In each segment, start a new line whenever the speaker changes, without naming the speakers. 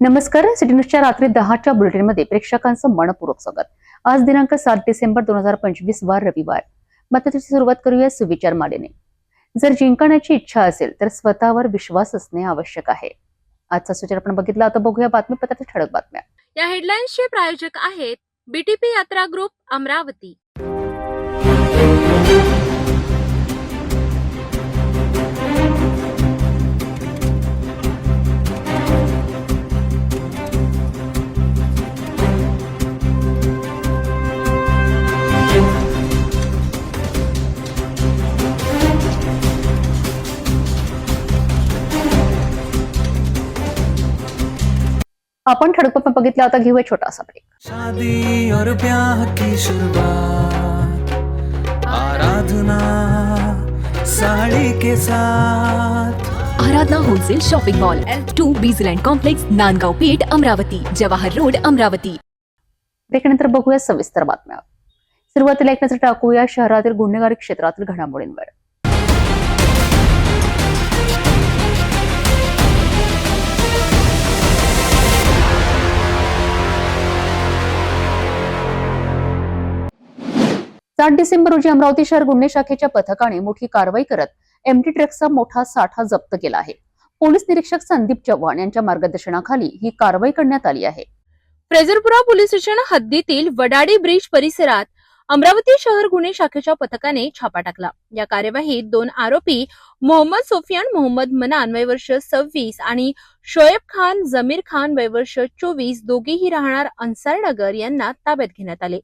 नमस्कार. सिटी न्यूजच्या रात्री 10च्या बुलेटिनमध्ये प्रेक्षकांचं मनपूर्वक स्वागत. आज दिनांक 7 डिसेंबर 2025 वार रविवार. बातमीची सुरुवात करूया सुविचार मालेने. जर जिंकण्याची इच्छा असेल तर स्वतःवर विश्वास असणे आवश्यक आहे. आजचा सुविचार आपण बघितला. आता बघूया बातमीपत्राच्या ठळक बातम्या.
या हेडलाईन्सचे प्रायोजक आहेत बीटीपी यात्रा ग्रुप अमरावती.
आपण ठळक बातम्या बघितल्या. आता घेऊया छोटासा ब्रेक.
शादी और ब्याह की शुरुआत आराधना साड़ी के साथ.
Aaradhana wholesale shopping mall L2 बीझलँड कॉम्प्लेक्स, नांदगाव पेठ, अमरावती, जवाहर रोड, अमरावती.
ब्रेकनंतर बघूया सविस्तर बातम्या. सुरुवातीला एक नजर टाकूया शहरातील गुन्हेगारी क्षेत्रातील घडामोडींवर. सात डिसेंबर रोजी अमरावती शहर गुन्हे शाखेच्या पथकाने मोठी कारवाई करत एमटी ट्रकचा मोठा साठा जप्त केला आहे. पोलीस निरीक्षक संदीप चव्हाण यांच्या मार्गदर्शनाखाली ही कारवाई करण्यात आली आहे.
फ्रेझरपुरा पोलीस स्टेशन हद्दीतील वडाडी ब्रिज परिसरात अमरावती शहर गुन्हे शाखेच्या पथकाने छापा टाकला. या कार्यवाहीत 2 आरोपी मोहम्मद सोफियान मोहम्मद मनान वय वर्ष 26 आणि शोएब खान जमीर खान वय वर्ष 24 दोघेही राहणार अन्सारनगर यांना ताब्यात घेण्यात आले.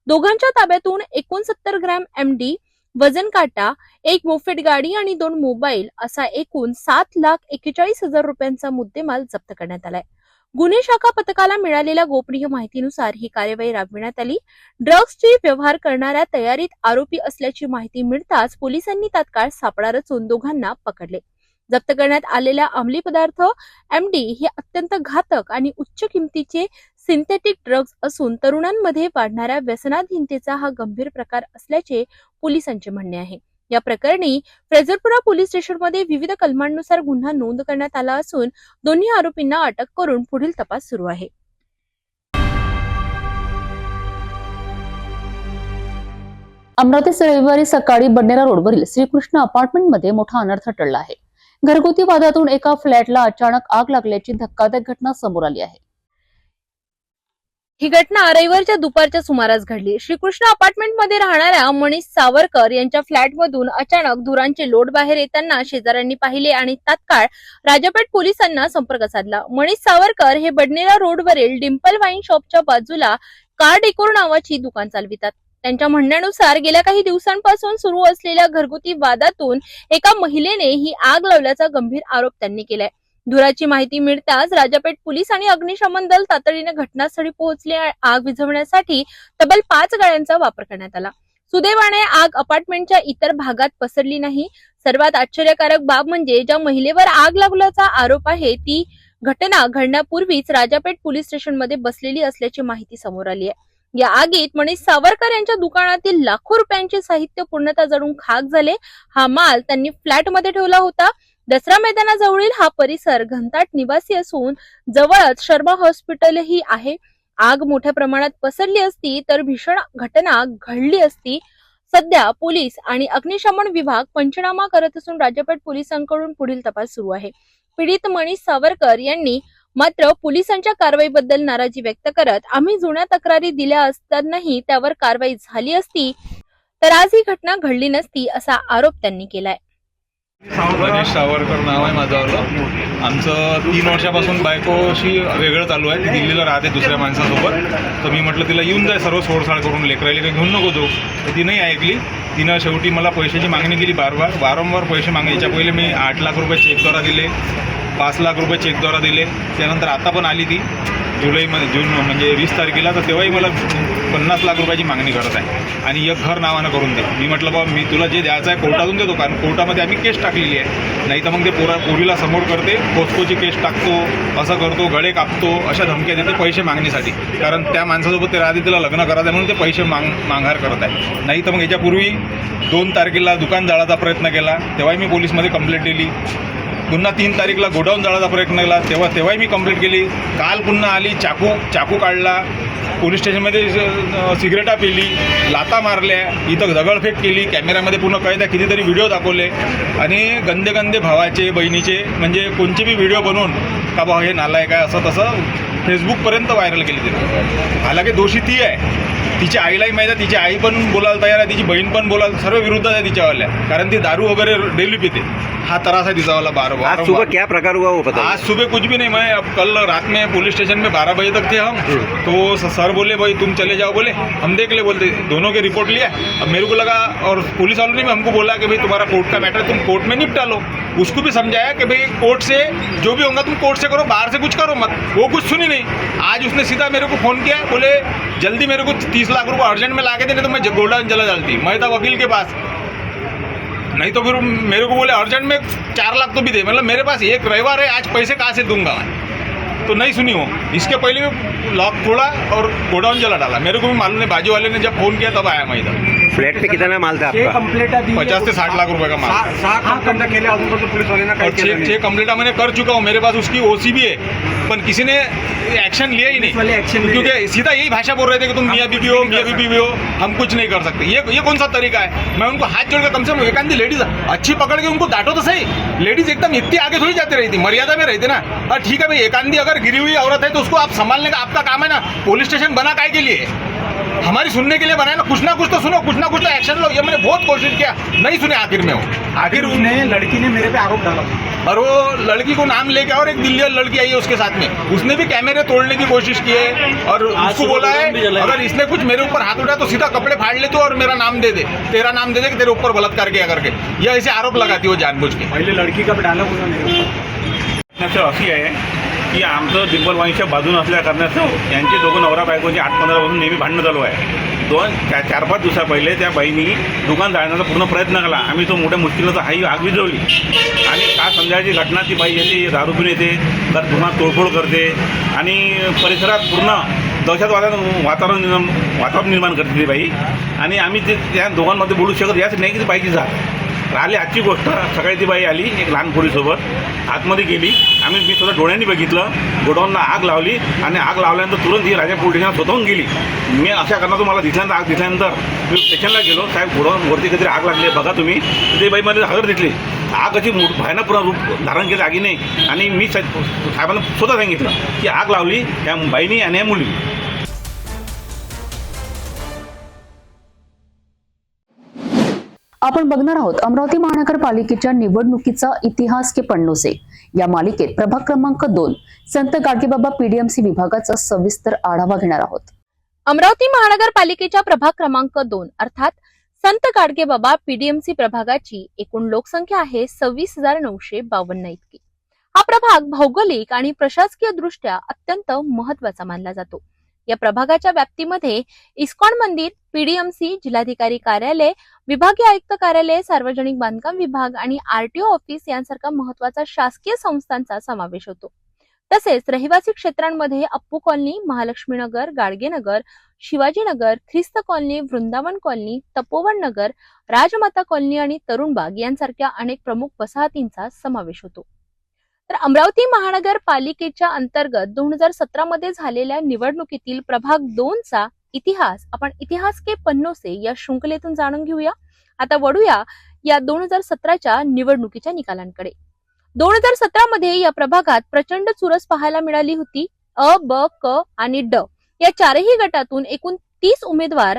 दोघांच्या ताब्यातून 69 ग्रॅम एमडी, वजन काटा, 1 मोफेड गाडी आणि 2 मोबाईल असा एकूण 7,41,000 रुपयांचा मुद्देमाल जप्त करण्यात आलाय. गुन्हे शाखा पथकाला मिळालेल्या गोपनीय माहितीनुसार ही कार्यवाही राबविण्यात आली. ड्रग्सची व्यवहार करणाऱ्या तयारीत आरोपी असल्याची माहिती मिळताच पोलिसांनी तात्काळ सापळा रचून दोघांना पकडले. जप्त करण्यात आलेल्या अंमली पदार्थ एमडी हे अत्यंत घातक आणि उच्च किमतीचे सिंथेटिक ड्रग्ज असून तरुणांमध्ये वाढणाऱ्या व्यसनाधीनतेचा हा गंभीर प्रकार असल्याचे पोलिसांचे म्हणणे आहे. या प्रकरणी फ्रेझरपुरा पोलीस स्टेशनमध्ये विविध कलमांनुसार गुन्हा नोंद करण्यात आला असून दोन्ही आरोपींना अटक करून पुढील तपास सुरू आहे.
अमरावतीत रविवारी सकाळी बडनेरा रोडवरील श्रीकृष्ण अपार्टमेंटमध्ये मोठा अनर्थ टळला आहे. घरगुती वादातून एका फ्लॅटला अचानक आग लागल्याची धक्कादायक घटना समोर आली आहे.
ही घटना रविवारच्या दुपारच्या सुमारास घडली. श्रीकृष्ण अपार्टमेंटमध्ये राहणाऱ्या मनीष सावरकर यांच्या फ्लॅटमधून अचानक धुरांचे लोट बाहेर येताना शेजाऱ्यांनी पाहिले आणि तात्काळ राजापेठ पोलिसांना संपर्क साधला. मनीष सावरकर हे बडनेरा रोडवरील डिम्पल वाईन शॉपच्या बाजूला कार डेकोर नावाची दुकान चालवितात. त्यांच्या म्हणण्यानुसार गेल्या काही दिवसांपासून सुरू असलेल्या घरगुती वादातून एका महिलेने ही आग लावल्याचा गंभीर आरोप त्यांनी केलाय. धुराची माहिती मिळताच राजापेठ पोलीस आणि अग्निशमन दल तातडीने घटनास्थळी पोहोचले. आग विझवण्यासाठी तब्बल 5 गाड्यांचा वापर करण्यात आला. सुदैवाने आग अपार्टमेंटच्या इतर भागात पसरली नाही. सर्वात आश्चर्यकारक बाब म्हणजे ज्या महिलेवर आग लागल्याचा आरोप आहे ती घटना घडण्यापूर्वीच राजापेठ पोलीस स्टेशनमध्ये बसलेली असल्याची माहिती समोर आली आहे. या आगीत मनीष सावरकर यांच्या दुकानातील लाखो रुपयांचे साहित्य पूर्णतः जळून खाक झाले. हा माल त्यांनी फ्लॅटमध्ये ठेवला होता. दसरा मैदानाजवळील हा परिसर घनदाट निवासी असून जवळच शर्मा हॉस्पिटलही आहे. आग मोठ्या प्रमाणात पसरली असती तर भीषण घटना घडली असती. सध्या पोलीस आणि अग्निशमन विभाग पंचनामा करत असून राजापेठ पोलिसांकडून पुढील तपास सुरू आहे. पीडित मनीष सावरकर यांनी मात्र पोलिसांच्या कारवाईबद्दल नाराजी व्यक्त करत आम्ही जुन्या तक्रारी दिल्या असतानाही त्यावर कारवाई झाली असती तर आज ही घटना घडली नसती असा आरोप त्यांनी केलाय.
मनीष सावरकर नाव आहे माझं. आमचं 3 वर्षापासून बायकोशी वेगळं चालू आहे. ती दिल्लीला राहते दुसऱ्या माणसासोबत. तर मी म्हटलं तिला येऊन जाय सर्व सोडसाड करून, लेकरायला काही घेऊन नको जाऊ. तर ती नाही ऐकली. तिनं शेवटी मला पैशाची मागणी केली. वारंवार पैसे मागायच्या पहिले मी 8 लाख रुपये चेकद्वारा दिले, 5 लाख रुपये चेकद्वारा दिले. त्यानंतर आता पण आली ती जून म्हणजे 20 तारखेला. तर तेव्हाही मला 50 लाख रुपयाची मागणी करत आहे आणि एक घर नावानं करून दे. मी म्हटलं बाबा मी तुला जे द्यायचं आहे कोर्टातून देतो, कारण कोर्टामध्ये आम्ही केस टाकलेली आहे. नाही तर मग ते पोरीला समोर करते, पोस्कोची केस टाकतो, असं करतो, गळे कापतो, अशा धमक्या देते पैसे मागणीसाठी. कारण त्या माणसासोबत ते राहते, तिला लग्न करायचं म्हणून ते पैसे माघार करत आहे. नाही तर मग याच्यापूर्वी 2 तारखेला दुकान जाळाचा प्रयत्न केला, तेव्हाही मी पोलीसमध्ये कंप्लेंट दिली. पुन्हा 3 तारीखला गोडाऊन जाळायचा प्रयत्न केला, तेव्हाही मी कंप्लेंट केली. काल पुन्हा आली, चाकू काढला, पोलीस स्टेशनमध्ये सिगरेटा पेली, लाता मारल्या, इथं दगडफेक केली, कॅमेऱ्यामध्ये पूर्ण कैद आहे, कितीतरी व्हिडिओ दाखवले आणि गंदे भावाचे बहिणीचे म्हणजे कोणचे बी व्हिडिओ बनवून का बा हे नालायक आहे असं तसं फेसबुकपर्यंत व्हायरल केली तिने. हालाकी दोषी ती आहे, तिच्या आईलाही माहीत आहे, तिची आई पण बोलायला तयार आहे, तिची बहीण पण बोलायला, सर्व विरुद्ध आहे तिच्यावाल्या, कारण ती दारू वगैरे डेली पिते. हा त्रास है तिचावाला
आज सुबह क्या प्रकार हुआ वो बताइए।
आज सुबह कुछ भी नहीं, मैं अब कल रात में पुलिस स्टेशन में 12 बजे तक थे हम, तो सर बोले भाई तुम चले जाओ, बोले हम देख ले, बोलते दोनों के रिपोर्ट लिया. अब मेरे को लगा, और पुलिस वालों ने भी हमको बोला कि भाई तुम्हारा कोर्ट का मैटर तुम कोर्ट में निपटा लो. उसको भी समझाया कि भाई कोर्ट से जो भी होगा तुम कोर्ट से करो, बाहर से कुछ करो मत. वो कुछ सुनी नहीं. आज उसने सीधा मेरे को फ़ोन किया, बोले जल्दी मेरे को 30 लाख रुपये अर्जेंट में ला के देने, तो मैं गोल्डन चला जाती. मैं था वकील के पास, नहीं तो फिर मेरे को बोले अर्जेंट में 4 लाख तो भी दे. मतलब मेरे पास एक रविवार है, आज पैसे कहाँ से दूंगा मैं. तो नहीं सुनी हो. इसके पहले भी लॉक तोड़ा और गोडाउन जला डाला. मेरे को भी मालूम नहीं, बाजू वाले ने जब फ़ोन किया तब आया मैं इधर.
फ्लैट पे कितना माल था आपका?
50 से 60 लाख रुपए का माल.
पुलिस वाले
और 6 कंप्लेंटा मैंने कर चुका हूँ. मेरे पास उसकी ओसी भी है, पर किसी ने एक्शन लिया ही नहीं, क्योंकि सीधा यही भाषा बोल रहे थे कि तुम मियाँ बीबी हो, हम कुछ नहीं कर सकते. ये कौन सा तरीका है. मैं उनको हाथ जोड़ के, कम से कम एक आधी लेडीज अच्छी पकड़ के उनको डांटो तो सही. लेडीज एकदम इतनी आगे थोड़ी जाती रहती, मर्यादा में रहती ना. हाँ ठीक है भाई, एक आधी अगर गिरी हुई औरत है तो उसको आप संभालने का आपका काम है ना. पुलिस स्टेशन बना काय के लिए, हमारी सुनने के लिए बनाया ना. कुछ ना कुछ तो सुनो, कुछ ना कुछ तो एक्शन लो. ये मैंने बहुत कोशिश किया, नहीं सुने. आखिर में आखिर उसने,
लड़की ने मेरे पे आरोप डाला
और वो लड़की को नाम लेके, और एक दिल्ली वाली लड़की आई है उसके साथ में, उसने भी कैमरे तोड़ने की कोशिश की है. और उसको बोला है अगर इसने कुछ मेरे ऊपर हाथ उठाया तो सीधा कपड़े फाड़ ले तू और मेरा नाम दे दे, तेरा नाम दे दे कि तेरे ऊपर बलात्कार किया करके. ये ऐसे आरोप लगाती हो जानबूझ के.
पहिले लड़की का डायलॉग होता मेरे ऊपर.
अशी आहे की आमचं दिग्बलवाणीच्या बाजून असल्या कारणास्तव यांचे दोघं नवरा बायकोची 8-15 पासून नेहमी भांडणं चालू आहे. 4-5 दिवसा पहिले त्या बाईंनी दुकान जाळण्याचा पूर्ण प्रयत्न केला. आम्ही तो मोठ्या मुश्किलीनं हाही आग विझवली आणि का संध्याकाळची घटना, ती बाई येते, दारू पिऊन येते, तर दुकानात तोडफोड करते आणि परिसरात पूर्ण दहशतवादाचं वातावरण निर्माण करते ती बाई. आणि आम्ही त्या दोघांमध्ये बोलू शकत याच नाही की ती बाईची जात राहिली. आजची गोष्ट, सकाळी ती बाई आली एक लहान पोरीसोबत, आतमध्ये गेली. मी स्वतः डोळ्यांनी बघितलं, गोडाऊनला आग लावली आणि आग लावल्यानंतर तुरंत ही राजा पोलीस स्टेशनात स्वतःहून गेली. मी अशा कारणातून मला दिसल्यानंतर, आग दिसल्यानंतर मी स्टेशनला गेलो, साहेब गोडाऊनवरती काहीतरी आग लागली बघा तुम्ही. ते बाई मला हजर दिसली. आग अशी भयानक पूर्ण रूप धारण केलं आगीने. आणि मी साहेबांना स्वतः सांगितलं की आग लावली त्या बाईनी आणि या मुली.
आपण बघणार आहोत अमरावती महानगरपालिकेच्या निवडणुकीचा इतिहास के पन्नों से. या मालिकेत प्रभाग क्रमांक 2 संत गाडगेबाबा पीडीएमसी विभागाचा सविस्तर आढावा घेणार आहोत.
अमरावती महानगरपालिकेच्या प्रभाग क्रमांक 2 अर्थात संत गाडगेबाबा पीडीएमसी प्रभागाची एकूण लोकसंख्या आहे 26,952 इतकी. हा प्रभाग भौगोलिक आणि प्रशासकीय दृष्ट्या अत्यंत महत्वाचा मानला जातो. या प्रभागाच्या व्याप्तीमध्ये इस्कॉन मंदिर, पीडीएमसी, जिल्हाधिकारी कार्यालय, विभागीय आयुक्त कार्यालय, सार्वजनिक बांधकाम विभाग आणि आरटीओ ऑफिस यांसारख्या महत्वाचा शासकीय संस्थांचा समावेश होतो. तसेच रहिवासी क्षेत्रांमध्ये अप्पू कॉलनी, महालक्ष्मी नगर, गाडगे नगर, शिवाजी नगर, ख्रिस्त कॉलनी, वृंदावन कॉलनी, तपोवन नगर, राजमाता कॉलनी आणि तरुणबाग यांसारख्या अनेक प्रमुख वसाहतींचा समावेश होतो. तर अमरावती महानगरपालिकेच्या अंतर्गत 2017 मध्ये झालेल्या निवडणुकीतील प्रभाग 2चा इतिहास आपण इतिहास के पन्नों से या शृंखलेतून जाणून घेऊया. आता वळूया या 2017च्या निवडणुकीच्या निकालांकडे. 2017 मध्ये या प्रभागात प्रचंड चुरस पाहायला मिळाली होती. अ, ब, क आणि ड या चारही गटातून एकूण 30 उमेदवार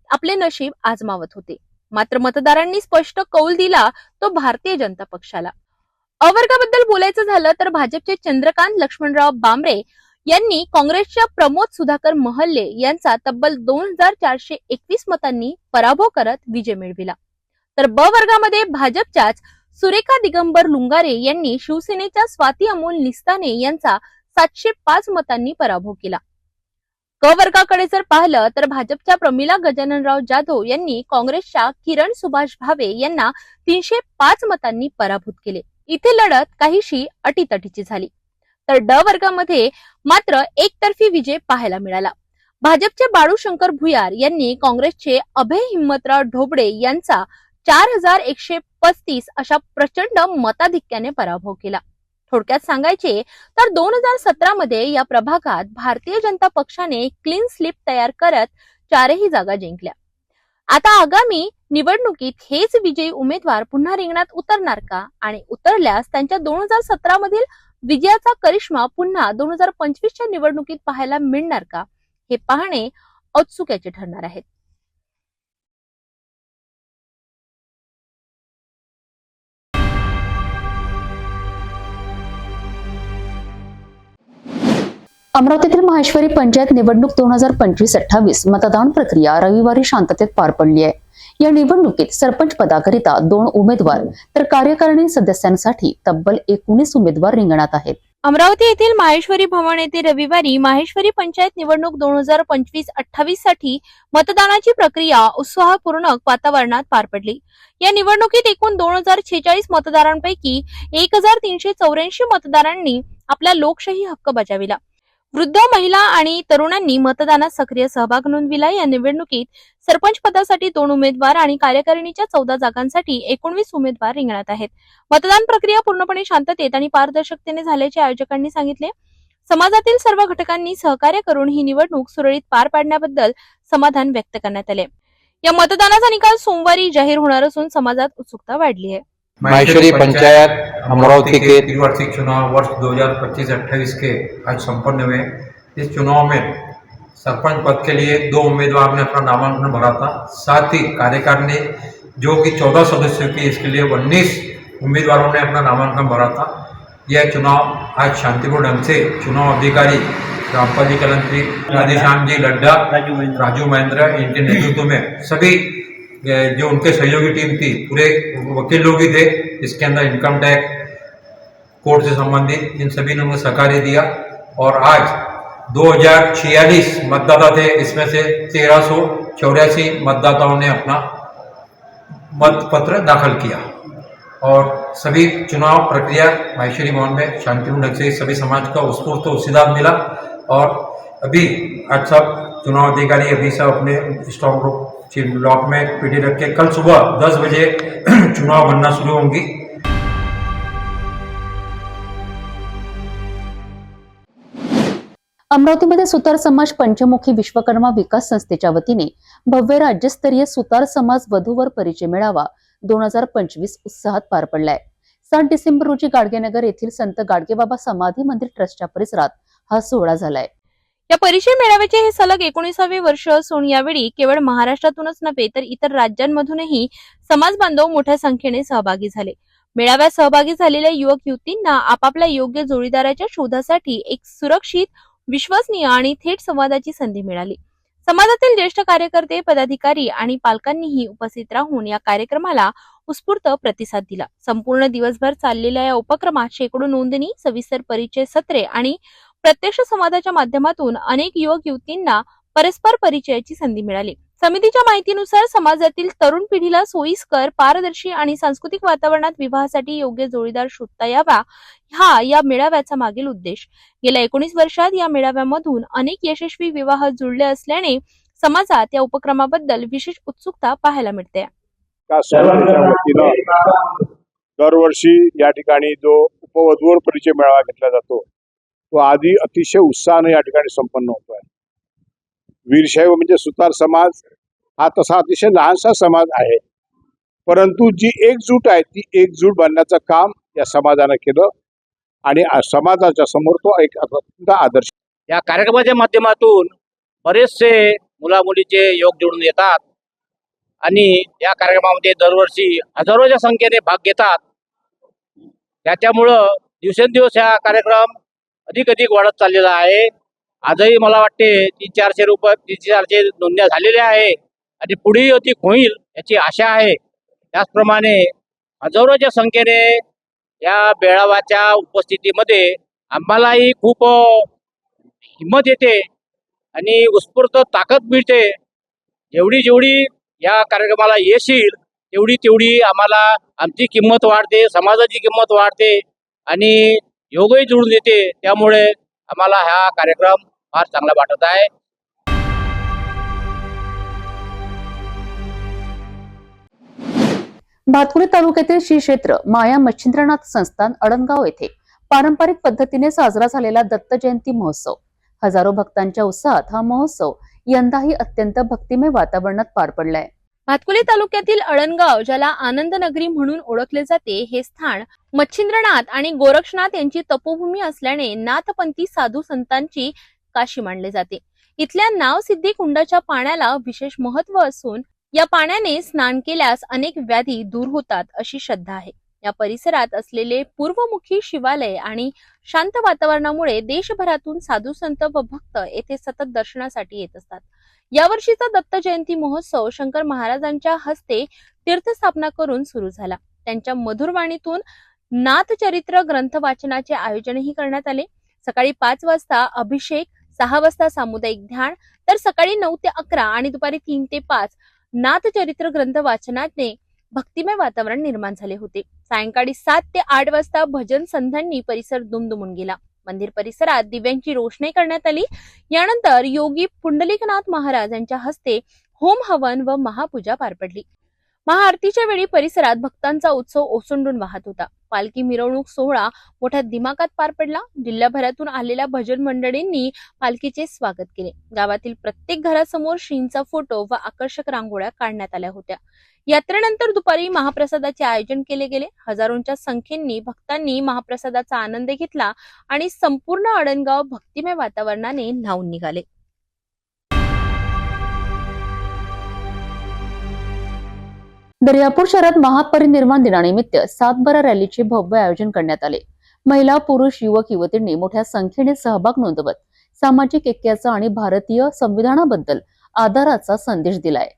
आपले नशीब आजमावत होते. मात्र मतदारांनी स्पष्ट कौल दिला तो भारतीय जनता पक्षाला. अ वर्गाबद्दल बोलायचं झालं तर भाजपचे चंद्रकांत लक्ष्मणराव बांबरे यांनी काँग्रेसच्या प्रमोद सुधाकर महल्ले यांचा तब्बल 2,421 मतांनी पराभव करत विजय मिळविला. तर ब वर्गामध्ये भाजपच्याच सुरेखा दिगंबर लुंगारे यांनी शिवसेनेच्या स्वाती अमोल निस्ताने यांचा 705 मतांनी पराभव केला. क वर्गाकडे जर पाहिलं तर भाजपच्या प्रमिला गजाननराव जाधव यांनी काँग्रेसच्या किरण सुभाष भावे यांना 305 मतांनी पराभूत केले. इथे लढत काहीशी अटीतटीची झाली. तर ड वर्गामध्ये मात्र एकतर्फी विजय पाहायला मिळाला. भाजपचे बाळू शंकर भुयार यांनी काँग्रेसचे अभय हिम्मतराव ढोबळे यांचा 4135 अशा प्रचंड मताधिक्याने पराभव केला. थोडक्यात सांगायचे तर 2017 मध्ये या प्रभागात भारतीय जनता पक्षाने क्लीन स्लीप तयार करत 4ही जागा जिंकल्या. आता आगामी निवडणुकीत हेच विजयी उमेदवार पुन्हा रिंगणात उतरणार का आणि उतरल्यास त्यांच्या 2017 मधील विजयाचा करिश्मा पुन्हा 2025च्या निवडणुकीत पाहायला मिळणार का हे पाहणे औत्सुक्याचे ठरणार आहे.
अमरावतीतील माहेश्वरी पंचायत निवडणूक 2025-28 मतदान प्रक्रिया रविवारी शांततेत पार पडली आहे. या निवडणुकीत सरपंच पदाकरिता 2 उमेदवार तर कार्यकारिणी सदस्यांसाठी तब्बल 19 उमेदवार रिंगणात आहेत.
अमरावती येथील माहेश्वरी भवन येथे रविवारी माहेश्वरी पंचायत निवडणूक 2025-28 साठी मतदानाची प्रक्रिया उत्साहपूर्ण वातावरणात पार पडली. या निवडणुकीत एकूण 2046 मतदारांपैकी 1384 मतदारांनी आपला लोकशाही हक्क बजाविला. वृद्ध, महिला आणि तरुणांनी मतदानात सक्रिय सहभाग नोंदविला. या निवडणुकीत सरपंच पदासाठी 2 उमेदवार आणि कार्यकारिणीच्या 14 जागांसाठी 19 उमेदवार रिंगणात आहेत. मतदान प्रक्रिया पूर्णपणे शांततेत आणि पारदर्शकतेने झाल्याचे आयोजकांनी सांगितले. समाजातील सर्व घटकांनी सहकार्य करून ही निवडणूक सुरळीत पार पाडण्याबद्दल समाधान व्यक्त करण्यात आले. या मतदानाचा निकाल सोमवारी जाहीर होणार असून समाजात उत्सुकता वाढली आहे.
माहेश्वरी पंचायत अमरावती के
त्रिवार्षिक चुनाव वर्ष 2025-28 के आज संपन्न हुए। इस चुनाव में सरपंच पद के लिए 2 उम्मीदवार ने अपना नामांकन भरा था। साथ ही कार्यकारिणी जो कि 14 सदस्यों की, इसके लिए 19 उम्मीदवारों ने अपना नामांकन भरा था। यह चुनाव आज शांतिपूर्ण ढंग से चुनाव अधिकारी रामपाल जी कलंत्री, राधेश्याम जी लड्डा, राजू महेंद्र, इनके नेतृत्व में सभी जो उनके सहयोगी टीम थी, पूरे वकील लोग ही थे, इसके अंदर इनकम टैक्स, कोर्ट से संबंधित इन सभी ने सहकार्य दिया। और आज 2046 मतदाता थे, इसमें से 1384 मतदाताओं ने अपना मतपत्र दाखिल किया और सभी चुनाव प्रक्रिया माहेश्वरी भवन में शांतिपूर्ण ढंग से सभी समाज का उत्स्फूर्त प्रतिसाद मिला। और अभी आज सब चुनाव अधिकारी अभी सब अपने स्ट्रॉन्ग रूम ब्लॉक में पीटी रख के कल सुबह 10 बजे चुनाव बनना शुरू होंगी।
अमरावतीमध्ये सुतार समाज पंचमुखी विश्वकर्मा विकास संस्थेच्या वतीने भव्य राज्यस्तरीय सुतार समाज वधूवर परिचय मेळावा 2025 उत्साहात पार पडलाय. 7 डिसेंबर रोजी गाडगेनगर येथील संत गाडगेबाबा समाधी मंदिर ट्रस्टच्या परिसरात हा सोहळा झालाय.
या परिचय मेळाव्याचे हे सलग 19वे वर्ष असून यावेळी केवळ महाराष्ट्रातूनच नव्हे तर इतर राज्यांमधूनही समाज बांधव मोठ्या संख्येने सहभागी झाले. मेळाव्यात सहभागी झालेल्या युवक युवतींना आपापल्या योग्य जोडीदाराच्या शोधासाठी एक सुरक्षित, विश्वसनीय आणि थेट संवादाची संधी मिळाली. समाजातील ज्येष्ठ कार्यकर्ते, पदाधिकारी आणि पालकांनीही उपस्थित राहून या कार्यक्रमाला उत्स्फूर्त प्रतिसाद दिला. संपूर्ण दिवसभर चाललेल्या या उपक्रमात शेकडो नोंदणी, सविस्तर परिचय सत्रे आणि प्रत्यक्ष संवादाच्या माध्यमातून अनेक युवक युवतींना परस्पर परिचयाची संधी मिळाली. समितीच्या माहितीनुसार समाजातील तरुण पिढीला सोयीस्कर, पारदर्शी आणि सांस्कृतिक वातावरणात विवाहासाठी योग्य जोडीदार शोधता यावा, हा या मेळाव्याचा मागील उद्देश. गेल्या 19 वर्षात या मेळाव्यामधून अनेक यशस्वी विवाह जुळले असल्याने समाजात या उपक्रमाबद्दल विशेष उत्सुकता पाहायला मिळते.
दरवर्षी या ठिकाणी जो उपवधूवर परिचय मेळावा घेतला जातो तो आधी अतिशय उत्साहाने या ठिकाणी संपन्न होतोय. वीरशैव म्हणजे सुतार समाज हा तसा अतिशय लहानसा समाज आहे, परंतु जी एकजूट आहे ती एकजूट बनण्याचं काम या समाजानं केलं आणि समाजाच्या समोर तो एक अत्यंत आदर्श.
या कार्यक्रमाच्या माध्यमातून बरेचसे मुला मुलीचे योग जोडून येतात आणि या कार्यक्रमामध्ये दरवर्षी हजारोच्या संख्येने भाग घेतात. त्याच्यामुळं दिवसेंदिवस हा कार्यक्रम अधिक वाढत चाललेला आहे. आजही मला वाटते 300-400 नोंदण्या झालेल्या आहे आणि पुढेही अधिक होईल याची आशा आहे. त्याचप्रमाणे हजारोच्या संख्येने या मेळाव्याच्या उपस्थितीमध्ये आम्हालाही खूप हिंमत येते आणि उत्स्फूर्त ताकद मिळते. जेवढी या कार्यक्रमाला येशील तेवढी आम्हाला आमची किंमत वाढते, समाजाची किंमत वाढते आणि योगही जुळून येते. त्यामुळे आम्हाला हा कार्यक्रम फार चांगला वाटत आहे.
भातकुली तालुक्यातील श्री क्षेत्र माया मच्छिंद्रनाथ संस्थान अडणगाव येथे पारंपरिक पद्धतीने साजरा झालेला दत्त जयंती महोत्सव. हजारो भक्तांच्या उत्साहात हा महोत्सव यंदाही अत्यंत भक्तिमय वातावरणात पार पडलाय.
भातकुली तालुक्यातील अडणगाव, ज्याला आनंद नगरी म्हणून ओळखले जाते, हे स्थान मच्छिंद्रनाथ आणि गोरक्षनाथ यांची तपोभूमी असल्याने नाथपंथी साधू संतांची काशी मानले जाते. इथल्या नावसिद्धी कुंडाच्या पाण्याला विशेष महत्व असून या पाण्याने स्नान केल्यास अनेक व्याधी दूर होतात अशी श्रद्धा आहे. या परिसरात असलेले पूर्वमुखी शिवालय आणि शांत वातावरणामुळे देशभरातून साधू संत व भक्त येथे सतत दर्शनासाठी येत असतात. यावर्षीचा दत्त जयंती महोत्सव शंकर महाराजांच्या हस्ते तीर्थस्थापना करून सुरू झाला. त्यांच्या मधुर वाणीतून नाथचरित्र ग्रंथ वाचनाचे आयोजनही करण्यात आले. सकाळी 5 वाजता अभिषेक, 6 वाजता सामुदायिक ध्यान, तर सकाळी 9 ते 11 आणि दुपारी 3 ते 5 नाथचरित्र ग्रंथ वाचनाने भक्तिमय वातावरण निर्माण झाले होते. सायंकाळी 7 ते 8 वाजता भजन संध्यांनी परिसर दुमदुमून गेला. मंदिर परिसरात दिव्यांची रोषणाई करण्यात आली. यानंतर योगी पुंडलिकनाथ महाराज यांच्या हस्ते होम हवन व महापूजा पार पडली. महाआरतीच्या वेळी परिसरात भक्तांचा उत्सव ओसंडून वाहत होता. पालखी मिरवणूक सोहळा मोठ्या दिमाखात पार पडला. जिल्ह्याभरातून आलेल्या भजन मंडळींनी पालखीचे स्वागत केले. गावातील प्रत्येक घरासमोर श्रींचा फोटो व आकर्षक रांगोळ्या काढण्यात आल्या होत्या. यात्रेनंतर दुपारी महाप्रसादाचे आयोजन केले गेले. हजारोंच्या संख्येने भक्तांनी महाप्रसादाचा आनंद घेतला आणि संपूर्ण अडणगाव भक्तिमय वातावरणाने न्हाऊन निघाले.
दर्यापूर शहरात महापरिनिर्वाण दिनानिमित्त सातबारा रॅलीचे भव्य आयोजन करण्यात आले. महिला, पुरुष, युवक युवतींनी मोठ्या संख्येने सहभाग नोंदवत सामाजिक ऐक्याचा आणि भारतीय संविधानाबद्दल आदराचा संदेश दिलाय.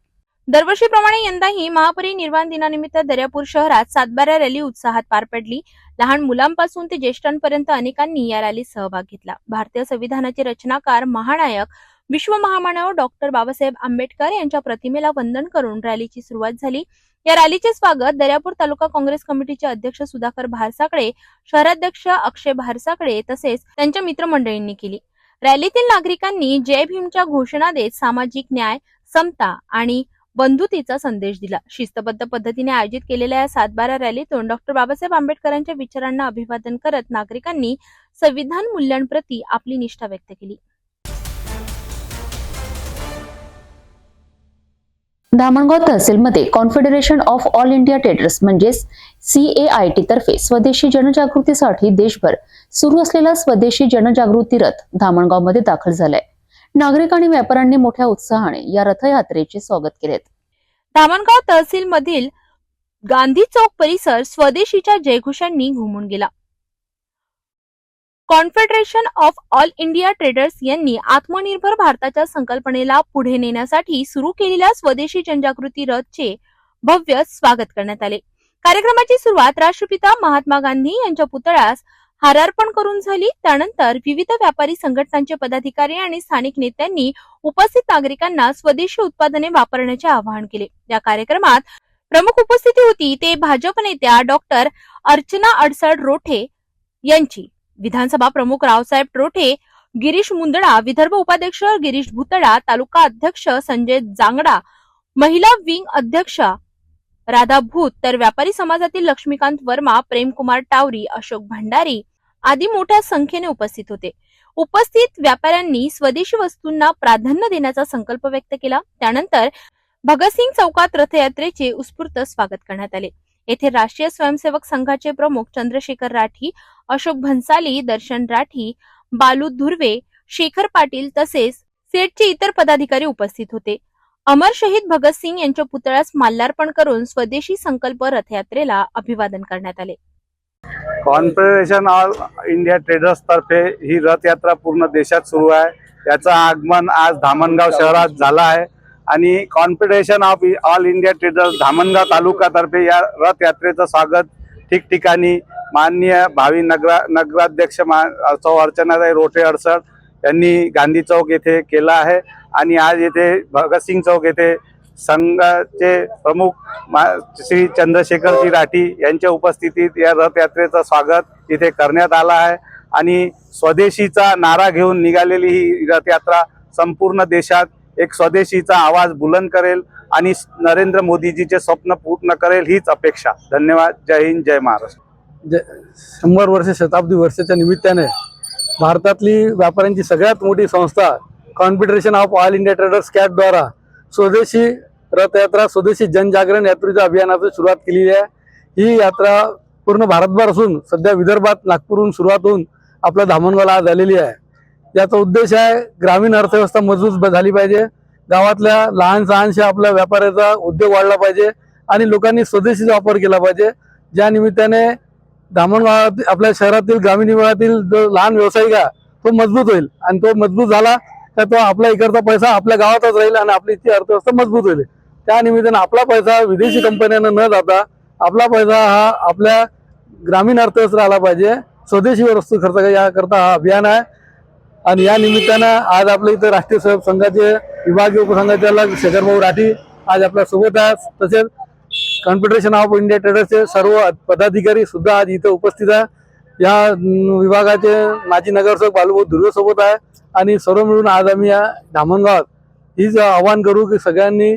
दरवर्षीप्रमाणे यंदाही महापरिनिर्वाण दिनानिमित्त दर्यापूर शहरात सातबारा रॅली उत्साहात पार पडली. लहान मुलांपासून ते ज्येष्ठांपर्यंत अनेकांनी या रॅलीत सहभाग घेतला. भारतीय संविधानाचे रचनाकार, महानायक, विश्व महामानव डॉक्टर बाबासाहेब आंबेडकर यांच्या प्रतिमेला वंदन करून रॅलीची सुरुवात झाली. या रॅलीचे स्वागत दर्यापूर तालुका काँग्रेस कमिटीचे अध्यक्ष सुधाकर भारसाकडे, शहराध्यक्ष अक्षय भारसाकडे तसेच त्यांच्या मित्रमंडळींनी केली. रॅलीतील नागरिकांनी जय भीमच्या घोषणा देत सामाजिक न्याय, समता आणि बंधुतेचा संदेश दिला. शिस्तबद्ध पद्धतीने आयोजित केलेल्या या सातबारा रॅलीतून डॉक्टर बाबासाहेब आंबेडकरांच्या विचारांना अभिवादन करत नागरिकांनी संविधान मूल्यांप्रती आपली निष्ठा व्यक्त केली.
धामणगाव तहसीलमध्ये confederation of all India traders म्हणजेच CAIT तर्फे स्वदेशी जनजागृतीसाठी देशभर सुरू असलेला स्वदेशी जनजागृती रथ धामणगावमध्ये दाखल झालाय. नागरिक आणि व्यापाऱ्यांनी मोठ्या उत्साहाने या रथयात्रेचे स्वागत केले.
धामणगाव तहसील मधील गांधी चौक परिसर स्वदेशीच्या जयघोषांनी घुमून गेला. Confederation of all India traders यांनी आत्मनिर्भर भारताच्या संकल्पनेला पुढे नेण्यासाठी सुरू केलेल्या स्वदेशी जनजागृती रथचे भव्य स्वागत करण्यात आले. कार्यक्रमाची सुरुवात राष्ट्रपिता महात्मा गांधी यांच्या पुतळ्यास हारार्पण करून झाली. त्यानंतर विविध व्यापारी संघटनांचे पदाधिकारी आणि स्थानिक नेत्यांनी उपस्थित नागरिकांना स्वदेशी उत्पादने वापरण्याचे आवाहन केले. या कार्यक्रमात प्रमुख उपस्थिती होती ते भाजप नेत्या डॉक्टर अर्चना अडसड रोठे यांची, विधानसभा प्रमुख रावसाहेब रोठे, गिरीश मुंदडा, विदर्भ उपाध्यक्ष गिरीश भुतडा, तालुका अध्यक्ष संजय जांगडा, महिला विंग अध्यक्ष राधा भूत, तर व्यापारी समाजातील लक्ष्मीकांत वर्मा, प्रेमकुमार टावरी, अशोक भंडारी आदी मोठ्या संख्येने उपस्थित होते. उपस्थित व्यापाऱ्यांनी स्वदेशी वस्तूंना प्राधान्य देण्याचा संकल्प व्यक्त केला. त्यानंतर भगतसिंग चौकात रथयात्रेचे उत्स्फूर्त स्वागत करण्यात आले. येथे राष्ट्रीय स्वयंसेवक संघाचे प्रमुख चंद्रशेखर राठी, अशोक भन्साली, दर्शन राठी, बालू धुर्वे, शेखर पाटील तसेच सेटचे इतर पदाधिकारी उपस्थित होते. अमर शहीद भगतसिंग यांच्या पुतळ्यास माल्यार्पण करून स्वदेशी संकल्प रथयात्रेला अभिवादन करण्यात आले.
कॉन्फेडरेशन ऑल इंडिया ट्रेडर्स तर्फे ही रथयात्रा पूर्ण देशात सुरू आहे. याचं आगमन आज धामणगाव शहरात झालं आहे आणि confederation of all India traders Dhamangaon तालुक्यातर्फे या रथयात्रेचं स्वागत ठिकठिकाणी माननीय भावी नगराध्यक्ष सौ अर्चनाताई रोठे अडसड यांनी गांधी चौक येथे केला आहे आणि आज येथे भगतसिंग चौक येथे संघाचे प्रमुख श्री चंद्रशेखरजी राठी यांच्या उपस्थितीत या रथयात्रेचं स्वागत इथे करण्यात आलं आहे आणि स्वदेशीचा नारा घेऊन निघालेली ही रथयात्रा संपूर्ण देशात एक स्वदेशीचा आवाज बुलंद करेल आणि नरेंद्र मोदीजीचे स्वप्न पूर्ण करेल हीच अपेक्षा. धन्यवाद. जय हिंद, जय महाराष्ट्र.
100 वर्ष शताब्दी वर्षाच्या निमित्ताने भारतातली व्यापाऱ्यांची सगळ्यात मोठी संस्था confederation of all India traders cat द्वारा स्वदेशी रथयात्रा स्वदेशी जनजागरण यात्रेच्या अभियानाची सुरुवात केलेली आहे. ही यात्रा पूर्ण भारतभर असून सध्या विदर्भात नागपूरहून सुरुवात होऊन आपल्या धामणगावला आज आलेली आहे. याचा उद्देश आहे ग्रामीण अर्थव्यवस्था मजबूत झाली पाहिजे, गावातल्या लहान सहानशा आपल्या व्यापाराचा उद्योग वाढला पाहिजे आणि लोकांनी स्वदेशीचा वापर केला पाहिजे. ज्या निमित्ताने धामणगावात आपल्या शहरातील ग्रामीण विभागातील जो लहान व्यावसायिक आहे तो मजबूत होईल आणि तो मजबूत झाला तर तो आपल्या इकडचा पैसा आपल्या गावातच राहील आणि आपली इथची अर्थव्यवस्था मजबूत होईल. त्या निमित्ताने आपला पैसा विदेशी कंपन्यांना न जाता आपला पैसा हा आपल्या ग्रामीण अर्थव्यवस्थेत आला पाहिजे. स्वदेशी वस्तू खर्च याकरता हा अभियान आहे आणि या निमित्तानं आज आपल्या इथं राष्ट्रीय स्वयंसेवक संघाचे विभागीय उपसंघाचालक शेखरभाऊ राठी आज आपल्या सोबत आहेत. तसेच कॉन्फेडरेशन ऑफ इंडिया ट्रेडर्सचे सर्व पदाधिकारी सुद्धा आज इथे उपस्थित आहे. या विभागाचे माजी नगरसेवक बालूभाऊ धुर्वे सोबत आहे आणि सर्व मिळून आज आम्ही या धामणगावात हीच आवाहन करू की सगळ्यांनी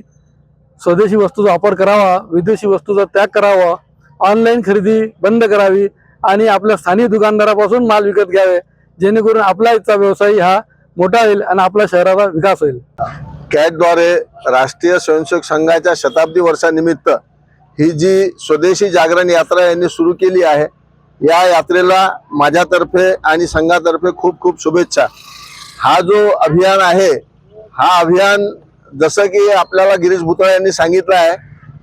स्वदेशी वस्तूचा वापर करावा, विदेशी वस्तूचा त्याग करावा, ऑनलाईन खरेदी बंद करावी आणि आपल्या स्थानिक दुकानदारापासून माल विकत घ्यावे, जेणेकरून आपला इथचा व्यवसाय हा मोठा होईल आणि आपल्या शहराचा विकास होईल.
कॅटद्वारे राष्ट्रीय स्वयंसेवक संघाच्या शताब्दी वर्षानिमित्त ही जी स्वदेशी जागरण यात्रा यांनी सुरू केली आहे, या यात्रेला माझ्यातर्फे आणि संघातर्फे खूप खूप शुभेच्छा. हा जो अभियान आहे हा अभियान जसं की आपल्याला गिरीश भुतळे यांनी सांगितलं आहे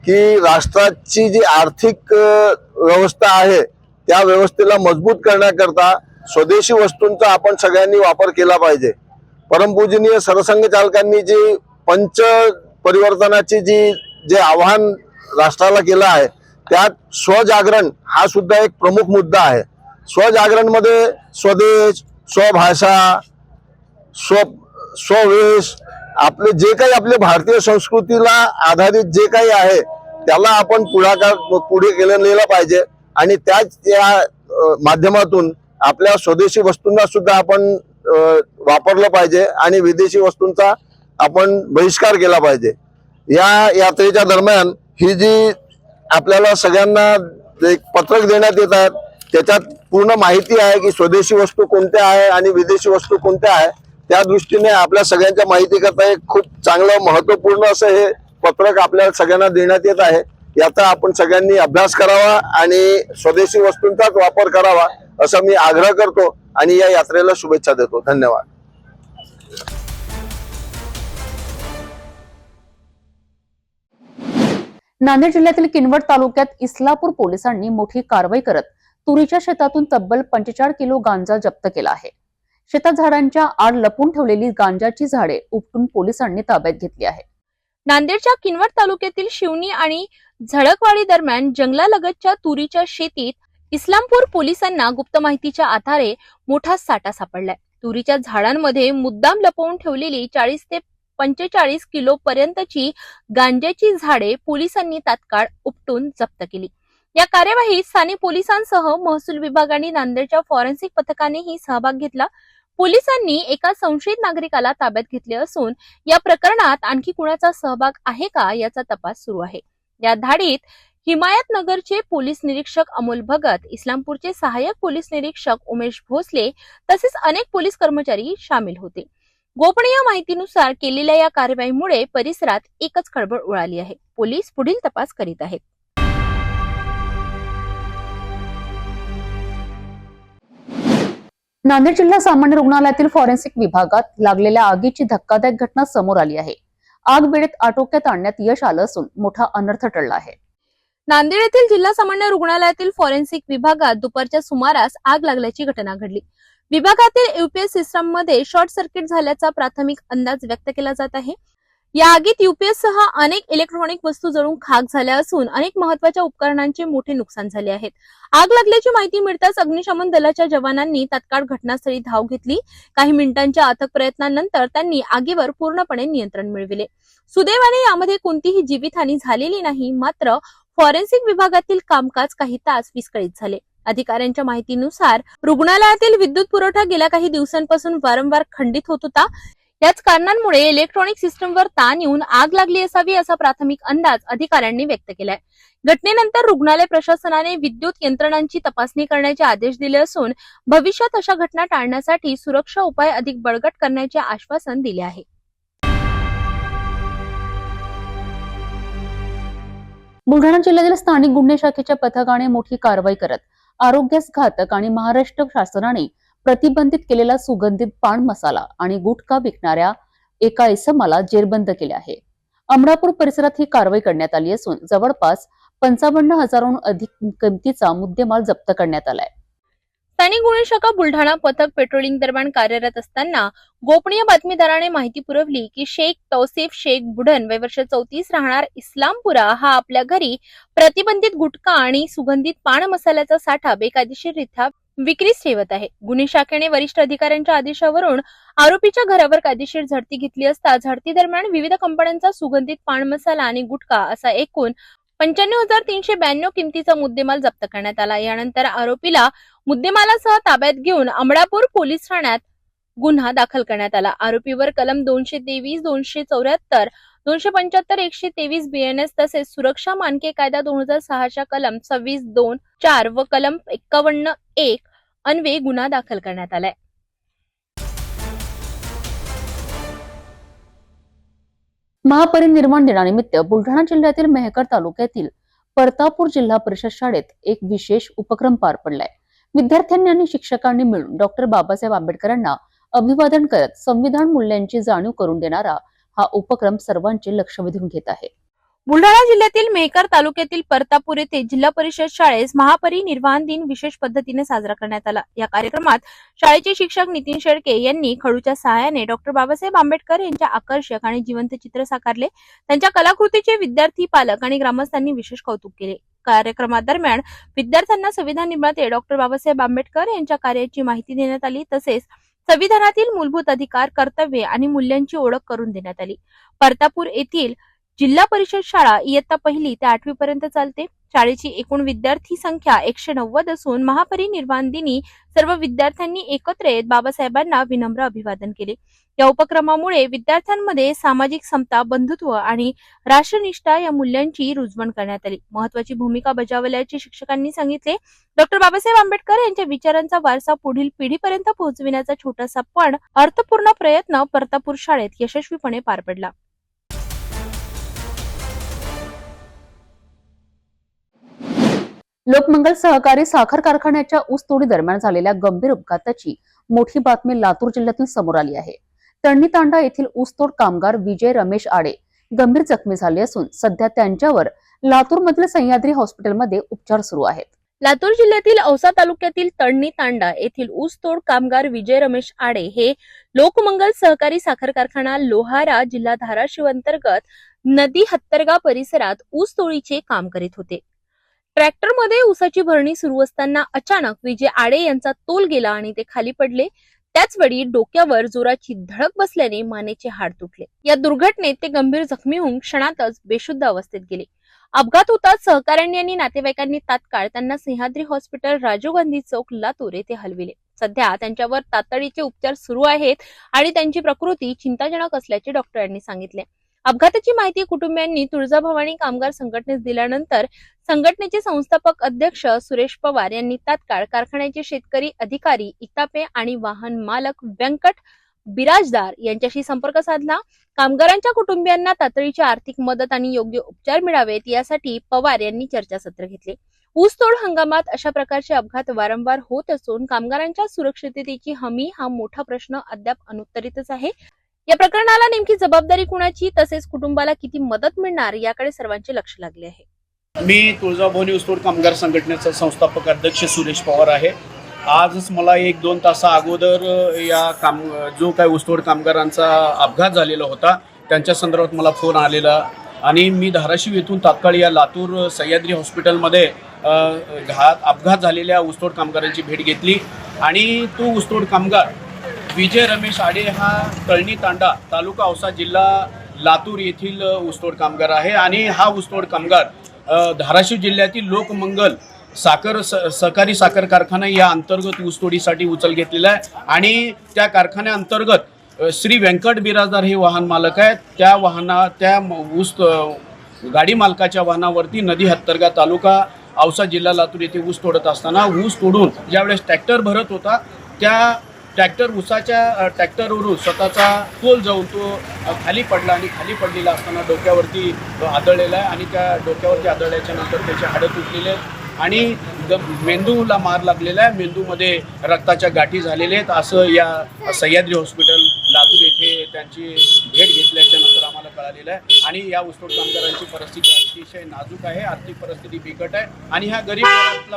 की राष्ट्राची जी आर्थिक व्यवस्था आहे त्या व्यवस्थेला मजबूत करण्याकरता स्वदेशी वस्तूंचा आपण सगळ्यांनी वापर केला पाहिजे. परमपूजनीय सरसंघ चालकांनी जी पंच परिवर्तनाची जे आव्हान राष्ट्राला केलं आहे त्यात स्वजागरण हा सुद्धा एक प्रमुख मुद्दा आहे. स्वजागरण मध्ये स्वदेश, स्वभाषा, स्ववेश आपले जे काही आपले भारतीय संस्कृतीला आधारित जे काही आहे त्याला आपण पुढे केलेला पाहिजे आणि त्याच या माध्यमातून आपल्या स्वदेशी वस्तूंना सुद्धा आपण वापरलं पाहिजे आणि विदेशी वस्तूंचा आपण बहिष्कार केला पाहिजे. या यात्रेच्या दरम्यान ही जी आपल्याला सगळ्यांना एक पत्रक देण्यात येत आहे त्याच्यात पूर्ण माहिती आहे की स्वदेशी वस्तू कोणत्या आहे आणि विदेशी वस्तू कोणत्या आहे. त्या दृष्टीने आपल्या सगळ्यांच्या माहिती करता एक खूप चांगलं महत्वपूर्ण असं हे पत्रक आपल्या सगळ्यांना देण्यात येत आहे. याचा आपण सगळ्यांनी अभ्यास करावा आणि स्वदेशी वस्तूंचाच वापर करावा असं मी आग्रह करतो आणि या यात्रेला शुभेच्छा देतो. धन्यवाद.
नांदेड जिल्ह्यातील किनवट तालुक्यात इस्लापूर पोलिसांनी मोठी कारवाई करत तुरीच्या शेतातून तब्बल 45 किलो गांजा जप्त केला आहे. शेतात झाडांच्या आड लपून ठेवलेली गांजाची झाडे उपटून पोलिसांनी ताब्यात घेतली आहे.
नांदेडच्या किनवट तालुक्यातील शिवणी आणि झळकवाडी दरम्यान जंगलालगतच्या तुरीच्या शेतीत इस्लामपूर पोलिसांना गुप्त माहितीच्या आधारे मोठा साठा सापडलाय. तुरीच्या झाडांमध्ये मुद्दाम लपवून ठेवलेली 40 ते 45 किलो पर्यंतची गांजाची झाडे पोलिसांनी तात्काळ उपटून जप्त केली. या कार्यवाहीत स्थानिक पोलिसांसह महसूल विभाग आणि नांदेडच्या फॉरेन्सिक पथकानेही सहभाग घेतला. पोलिसांनी एका संशयित नागरिकाला ताब्यात घेतले असून या प्रकरणात आणखी कुणाचा सहभाग आहे का याचा तपास सुरू आहे. या धाडीत हिमायतनगरचे पोलीस निरीक्षक अमोल भगत, इस्लामपूरचे सहाय्यक पोलीस निरीक्षक उमेश भोसले तसेच अनेक पोलीस कर्मचारी सामील होते. गोपनीय माहितीनुसार केलेल्या या कारवाईमुळे परिसरात एकच खळबळ उडाली आहे. पोलीस पुढील तपास करीत आहेत.
नांदेड जिल्हा सामान्य रुग्णालयातील फॉरेन्सिक विभागात लागलेल्या आगीची धक्कादायक घटना समोर आली आहे. आग वेळेत आटोक्यात आणण्यात यश आलं असून मोठा अनर्थ टळला आहे.
नांदेड येथील जिल्हा सामान्य रुग्णालयातील फॉरेन्सिक विभागात दुपारच्या सुमारास आग लागल्याची घटना घडली. विभागातील यूपीएस सिस्टम मध्ये शॉर्ट सर्किट झाल्याचा प्राथमिक अंदाज व्यक्त केला जात आहे. या आगीत यूपीएस सह अनेक इलेक्ट्रॉनिक वस्तू जळून खाक झाल्या असून अनेक महत्त्वाच्या उपकरणांचे मोठे नुकसान झाले आहेत. आग लागल्याची माहिती मिळताच अग्निशमन दलाच्या जवानांनी तात्काळ घटनास्थळी धाव घेतली. काही मिनिटांच्या अथक प्रयत्नांनंतर त्यांनी आगीवर पूर्णपणे नियंत्रण मिळविले. सुदैवाने यामध्ये कोणतीही जीवितहानी झालेली नाही. मात्र फॉरेन्सिक विभागातील कामकाज काही तास विस्कळीत झाले. अधिकाऱ्यांच्या माहितीनुसार रुग्णालयातील विद्युत पुरवठा गेल्या काही दिवसांपासून वारंवार खंडित होत होता. याच कारणांमुळे इलेक्ट्रॉनिक सिस्टमवर ताण येऊन आग लागली असावी असा प्राथमिक अंदाज अधिकाऱ्यांनी व्यक्त केलाय. घटनेनंतर रुग्णालय प्रशासनाने विद्युत यंत्रणांची तपासणी करण्याचे आदेश दिले असून भविष्यात अशा घटना टाळण्यासाठी सुरक्षा उपाय अधिक बळकट करण्याचे आश्वासन दिले आहे.
बुलढाणा जिल्ह्यातील स्थानिक गुन्हे शाखेच्या पथकाने मोठी कारवाई करत आरोग्यास घातक आणि महाराष्ट्र शासनाने प्रतिबंधित केलेला सुगंधित पान मसाला आणि गुटखा विकणाऱ्या एका इसमाला जेरबंद केले आहे. अमरापूर परिसरात ही कारवाई करण्यात आली असून जवळपास 55,000हून अधिक किमतीचा मुद्देमाल जप्त करण्यात आलाय.
स्थानिक गुन्हे शाखा बुलढाणा पथक पेट्रोलिंग दरम्यान कार्यरत असताना गोपनीय बातमीदाराने माहिती पुरवली की शेख तौसिफ शेख बुढन वय वर्ष 34 राहणार इस्लामपुरा हा आपल्या घरी प्रतिबंधित गुटखा आणि सुगंधित पान मसाल्याचा साठा बेकायदेशीररित्या विक्रीस ठेवत आहे. गुन्हे शाखेने वरिष्ठ अधिकाऱ्यांच्या आदेशावरून आरोपीच्या घरावर कायदेशीर झडती घेतली असता झडती दरम्यान विविध कंपन्यांचा सुगंधित पान मसाला आणि गुटखा असा एकूण 95,392 किमतीचा मुद्देमाल जप्त करण्यात आला. यानंतर आरोपीला मुद्देमालासह ताब्यात घेऊन अमरापूर पोलीस ठाण्यात गुन्हा दाखल करण्यात आला. आरोपीवर कलम 223, 274, 275, 123 BNS तसेच सुरक्षा मानके कायदा 2006च्या कलम 26(2)(4) व कलम 51(1) अन्वये गुन्हा दाखल करण्यात आलाय.
महापरिनिर्वाण दिनानिमित्त बुलढाणा जिल्ह्यातील मेहकर तालुक्यातील परतापूर जिल्हा परिषद शाळेत एक विशेष उपक्रम पार पडलाय. विद्यार्थ्यांनी आणि शिक्षकांनी मिळून डॉक्टर बाबासाहेब आंबेडकरांना अभिवादन करत संविधान मूल्यांची जाणीव करून देणारा हा उपक्रम सर्वांचे लक्ष वेधून घेत आहे.
बुलढाणा जिल्ह्यातील मेहकर तालुक्यातील परतापूर येथे जिल्हा परिषद शाळेस महापरिनिर्वाण दिन विशेष पद्धतीने साजरा करण्यात आला. या कार्यक्रमात शाळेचे शिक्षक नितीन शेळके यांनी खडूच्या सहाय्याने डॉक्टर बाबासाहेब आंबेडकर यांच्या आकर्षक आणि जिवंत चित्र साकारले. त्यांच्या कलाकृतीचे विद्यार्थी, पालक आणि ग्रामस्थांनी विशेष कौतुक केले. कार्यक्रमादरम्यान विद्यार्थ्यांना संविधान निर्माते डॉक्टर बाबासाहेब आंबेडकर यांच्या कार्याची माहिती देण्यात आली. तसेच संविधानातील मूलभूत अधिकार, कर्तव्ये आणि मूल्यांची ओळख करून देण्यात आली. परतापूर येथील जिल्हा परिषद शाळा इयत्ता 1ली ते 8वी पर्यंत चालते. शाळेची एकूण विद्यार्थी संख्या 190 असून महापरिनिर्वाण दिनी सर्व विद्यार्थ्यांनी एकत्र येत बाबासाहेबांना विनम्र अभिवादन केले. या उपक्रमामुळे विद्यार्थ्यांमध्ये सामाजिक समता, बंधुत्व आणि राष्ट्रनिष्ठा या मूल्यांची रुजवण करण्यात आली. महत्वाची भूमिका बजावल्याचे शिक्षकांनी सांगितले. डॉक्टर बाबासाहेब आंबेडकर यांच्या विचारांचा वारसा पुढील पिढीपर्यंत पोहोचविण्याचा छोटासा पण अर्थपूर्ण प्रयत्न परतापूर शाळेत यशस्वीपणे पार पडला.
लोकमंगल सहकारी साखर कारखान्याच्या ऊसतोडी दरम्यान झालेल्या गंभीर अपघाताची मोठी बातमी लातूर जिल्ह्यातून समोर आली आहे. तळणी तांडा येथील ऊसतोड कामगार विजय रमेश आडे गंभीर जखमी झाले असून सध्या त्यांच्यावर लातूरमधील सह्याद्री हॉस्पिटलमध्ये उपचार सुरू आहेत.
लातूर जिल्ह्यातील औसा तालुक्यातील तळणी तांडा येथील ऊसतोड कामगार विजय रमेश आडे हे लोकमंगल सहकारी साखर कारखाना लोहारा, जिल्हा धाराशिव अंतर्गत नदी हत्तरगा परिसरात ऊसतोडीचे काम करीत होते. ट्रॅक्टरमध्ये ऊसाची भरणी सुरू असताना अचानक विजय आडे यांचा तोल गेला आणि ते खाली पडले. त्याचवेळी डोक्यावर जोराची धडक बसल्याने मानेचे हाड तुटले. या दुर्घटनेत ते गंभीर जखमी होऊन क्षणातच बेशुद्ध अवस्थेत गेले. अपघात होताच सहकाऱ्यांनी आणि नातेवाईकांनी तात्काळ त्यांना सह्याद्री हॉस्पिटल, राजीव गांधी चौक, लातूर येथे हलविले. सध्या त्यांच्यावर तातडीचे उपचार सुरू आहेत आणि त्यांची प्रकृती चिंताजनक असल्याचे डॉक्टरांनी सांगितले. अपघाताची माहिती कुटुंबियांनी तुळजाभवानी कामगार संघटनेस दिल्यानंतर संघटनेचे संस्थापक अध्यक्ष सुरेश पवार यांनी तात्काळ कारखान्याचे शेतकरी अधिकारी, इतापे आणि वाहन मालक व्यंकट बिराजदार यांच्याशी संपर्क साधला. कामगारांच्या कुटुंबियांना तातडीची आर्थिक मदत आणि योग्य उपचार मिळावेत यासाठी पवार यांनी चर्चासत्र घेतले. ऊसतोड हंगामात अशा प्रकारचे अपघात वारंवार होत असून कामगारांच्या सुरक्षिततेची हमी हा मोठा प्रश्न अद्याप अनुत्तरितच आहे. या प्रकरणाला नेमकी जबाबदारी कुणाची, तसेच कुटुंबाला किती मदत मिळणार याकडे सर्वांचे लक्ष लागले आहे.
मी तुळजाभवानी ऊसतोड कामगार संघटनेचा संस्थापक अध्यक्ष सुरेश पवार आहे. आजच मला 1-2 तासा अगोदर या जो काय ऊसतोड कामगारांचा अपघात झालेला होता त्यांच्या संदर्भात मला फोन आलेला आणि मी धाराशिव येथून तात्काळ या लातूर सह्याद्री हॉस्पिटलमध्ये अपघात झालेल्या ऊसतोड कामगारांची भेट घेतली आणि तो ऊसतोड कामगार विजय रमेश आडे हा तळणी तांडा, तालुका औसा, जिल्हा लातूर येथील ऊसतोड कामगार आहे आणि हा ऊसतोड कामगार धाराशिव जिल्ह्यातील लोकमंगल सहकारी साखर कारखाना या अंतर्गत ऊसतोडीसाठी उचल घेतलेला आहे आणि त्या कारखान्याअंतर्गत श्री व्यंकट बिराजदार हे वाहन मालक आहेत. त्या ऊस गाडी मालकाच्या वाहनावरती नदी हत्तरगा तालुका औसा जिल्हा लातूर येथे ऊस तोडत असताना ऊस तोडून ज्यावेळेस ट्रॅक्टर भरत होता त्या ट्रॅक्टरवरून स्वतःचा तोल जाऊन तो खाली पडला आणि खाली पडलेला असताना डोक्यावरती आदळलेला आहे आणि त्या डोक्यावरती आदळल्याच्या नंतर त्याचे हाडं तुटलेले आहेत आणि मेंदूला मार लागलेला आहे. मेंदूमध्ये रक्ताच्या गाठी झालेल्या आहेत असं या सह्याद्री हॉस्पिटल लातूर येथे त्यांची भेट घेतल्याच्या नंतर आम्हाला कळालेलं आहे. आणि या ऊसतोड कामगारांची परिस्थिती अतिशय नाजूक आहे, आर्थिक परिस्थिती बिकट आहे आणि ह्या गरीब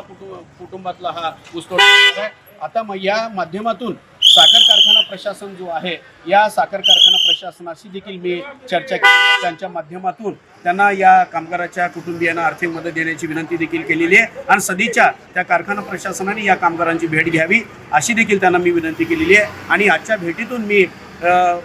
कुटुंबातला हा ऊसतोड कामगार आहे. आता मग या माध्यमातून साखर कारखाना प्रशासन जो आहे या साखर कारखाना प्रशासनाशी देखील मी चर्चा केली. त्यांच्या माध्यमातून त्यांना या कामगाराच्या कुटुंबियांना आर्थिक मदत देण्याची विनंती देखील केलेली आहे आणि सध्याच्या त्या कारखाना प्रशासनाने या कामगारांची भेट घ्यावी अशी देखील त्यांना मी विनंती केलेली आहे. आणि आजच्या भेटीतून मी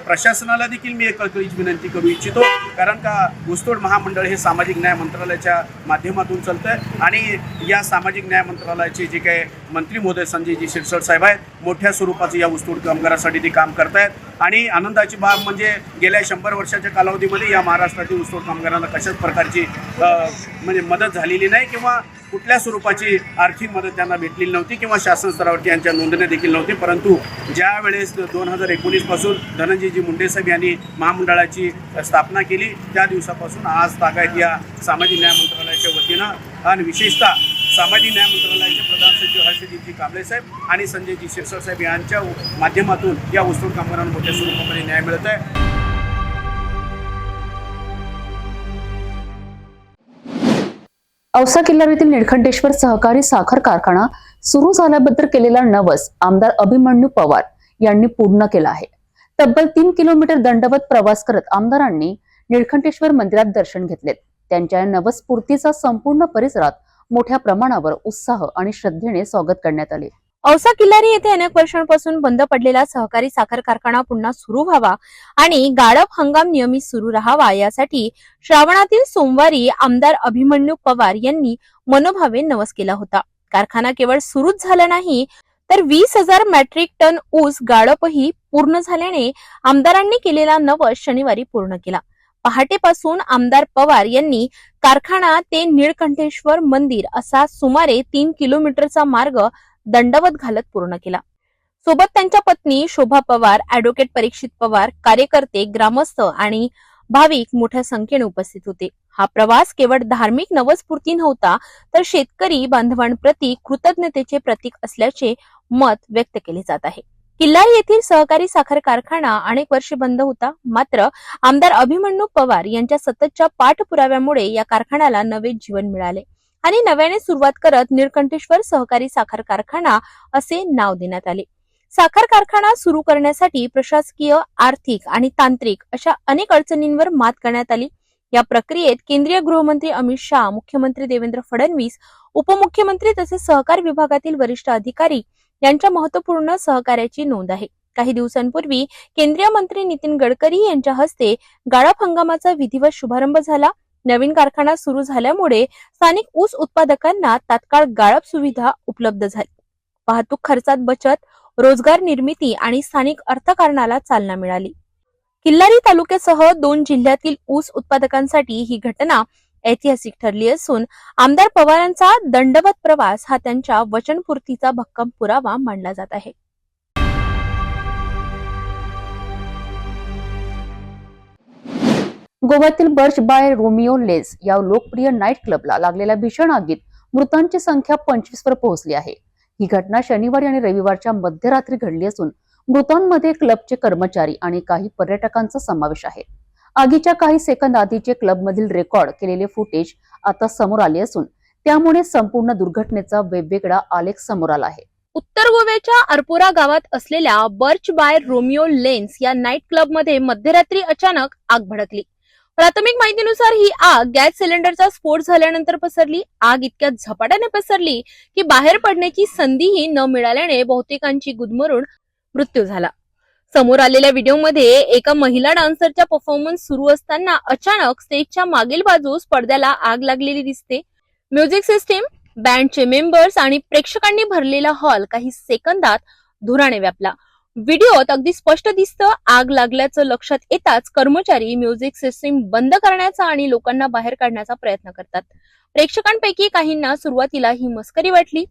प्रशासनाला देखील मी एक कळकळीची विनंती करू इच्छितो, कारण का ऊसतोड महामंडळ हे सामाजिक न्याय मंत्रालयाच्या माध्यमातून चालतं आणि या सामाजिक न्याय मंत्रालयाचे जे काही मंत्री महोदय संजयजी शिरसाट साहेब आहेत मोठ्या स्वरूपाचं या ऊसतोड कामगारासाठी ते काम करतायत. आणि आनंदाची बाब म्हणजे गेल्या 100 वर्षाच्या कालावधीमध्ये या महाराष्ट्रातील ऊसतोड कामगारांना कशाच प्रकारची म्हणजे मदत झालेली नाही किंवा कुठल्या स्वरूपाची आर्थिक मदत त्यांना भेटलेली नव्हती किंवा शासन स्तरावरती यांच्या नोंदण्या देखील नव्हती. परंतु ज्या वेळेस 2019 पासून धनंजयजी मुंडे साहेब यांनी महामंडळाची स्थापना केली त्या दिवसापासून आज तागायत या सामाजिक न्याय मंत्रालयाच्या वतीनं आणि विशेषतः सामाजिक न्याय मंत्रालयाचे प्रधान सचिव हर्षदीपजी कांबळे साहेब आणि संजयजी शिरसाट साहेब यांच्या माध्यमातून या ऊसतोड कामगारांना मोठ्या स्वरूपामध्ये न्याय मिळत आहे.
औसा किल्लारीतील निळकंठेश्वर सहकारी साखर कारखाना सुरू झाल्याबद्दल केलेला नवस आमदार अभिमन्यू पवार यांनी पूर्ण केला आहे. तब्बल 3 किलोमीटर दंडवत प्रवास करत आमदारांनी निळकंठेश्वर मंदिरात दर्शन घेतलेत. त्यांच्या या नवस्फूर्तीचा संपूर्ण परिसरात मोठ्या प्रमाणावर उत्साह आणि श्रद्धेने स्वागत करण्यात आले.
औसा किल्लारी येथे अनेक वर्षांपासून बंद पडलेला सहकारी साखर कारखाना पुन्हा सुरू व्हावा आणि गाळप हंगाम नियमित सुरू राहावा यासाठी श्रावणातील सोमवारी आमदार अभिमन्यू पवार यांनी मनोभावे नवस केला होता. कारखाना केवळ सुरूच झाला नाही तर 20,000 मेट्रिक टन ऊस गाळपही पूर्ण झाल्याने आमदारांनी केलेला नवस शनिवारी पूर्ण केला. पहाटेपासून आमदार पवार यांनी कारखाना ते निळकंठेश्वर मंदिर असा सुमारे 3 किलोमीटरचा मार्ग दंडवत घालत पूर्ण केला. सोबत त्यांच्या पत्नी शोभा पवार, ऍडव्होकेट परीक्षित पवार, कार्यकर्ते, ग्रामस्थ आणि भाविक मोठ्या संख्येने उपस्थित होते. हा प्रवास केवळ धार्मिक नवस्फूर्ती नव्हता तर शेतकरी बांधवांप्रती कृतज्ञतेचे प्रतीक असल्याचे मत व्यक्त केले जात आहे. किल्लारी येथील सहकारी साखर कारखाना अनेक वर्षे बंद होता, मात्र आमदार अभिमन्यू पवार यांच्या सततच्या पाठपुराव्यामुळे या कारखान्याला नवे जीवन मिळाले आणि नव्याने सुरुवात करत निळकंठेश्वर सहकारी साखर कारखाना असे नाव देण्यात आले. साखर कारखाना सुरू करण्यासाठी प्रशासकीय, आर्थिक आणि तांत्रिक अशा अनेक अडचणींवर मात करण्यात आली. या प्रक्रियेत केंद्रीय गृहमंत्री अमित शहा, मुख्यमंत्री देवेंद्र फडणवीस, उपमुख्यमंत्री तसेच सहकार विभागातील वरिष्ठ अधिकारी यांच्या महत्वपूर्ण सहकार्याची नोंद आहे. काही दिवसांपूर्वी केंद्रीय मंत्री नितीन गडकरी यांच्या हस्ते गाळप हंगामाचा विधिवत शुभारंभ झाला. नवीन कारखाना सुरू झाल्यामुळे स्थानिक ऊस उत्पादकांना तात्काळ गाळप सुविधा उपलब्ध झाली. वाहतूक खर्चात बचत, रोजगार निर्मिती आणि स्थानिक अर्थकारणाला चालना मिळाली. किल्लारी तालुक्यासह 2 जिल्ह्यातील ऊस उत्पादकांसाठी ही घटना ऐतिहासिक ठरली असून आमदार पवारांचा दंडवत प्रवास हा त्यांच्या वचनपूर्तीचा भक्कम पुरावा मानला जात आहे.
गोव्यातील बर्च बाय रोमिओ लेन्स या लोकप्रिय नाईट क्लबला लागलेल्या भीषण आगीत मृतांची संख्या 25 वर पोहोचली आहे. ही घटना शनिवारी आणि रविवारच्या मध्यरात्री घडली असून मृतांमध्ये क्लबचे कर्मचारी आणि काही पर्यटकांचा समावेश आहे. आगीच्या काही सेकंद आधीचे क्लबमधील रेकॉर्ड केलेले फुटेज आता समोर आले असून त्यामुळे संपूर्ण दुर्घटनेचा वेगवेगळा आलेख समोर आला आहे.
उत्तर गोव्याच्या अरपोरा गावात असलेल्या बर्च बाय रोमिओ लेन्स या नाईट क्लबमध्ये मध्यरात्री अचानक आग भडकली. प्राथमिक माहितीनुसार ही आग गॅस सिलेंडरचा स्फोट झाल्यानंतर पसरली. आग इतक्या झपाट्याने पसरली की बाहेर पडण्याची संधीही न मिळाल्याने बहुतेकांची गुदमरून मृत्यू झाला. समोर आलेल्या व्हिडिओमध्ये एका महिला डान्सरच्या परफॉर्मन्स सुरू असताना अचानक स्टेजच्या मागील बाजूस पडद्याला आग लागलेली दिसते. म्युझिक सिस्टीम, बँडचे मेंबर्स आणि प्रेक्षकांनी भरलेला हॉल काही सेकंदात धुराने व्यापला. व्हिडिओत अगदी स्पष्ट दिसतं आग लागल्याचं लक्षात येताच कर्मचारी म्युझिक सिस्टीम बंद करण्याचा आणि लोकांना बाहेर काढण्याचा प्रयत्न करतात. प्रेक्षकांपैकी काहींना सुरुवातीला ही मस्करी वाटली.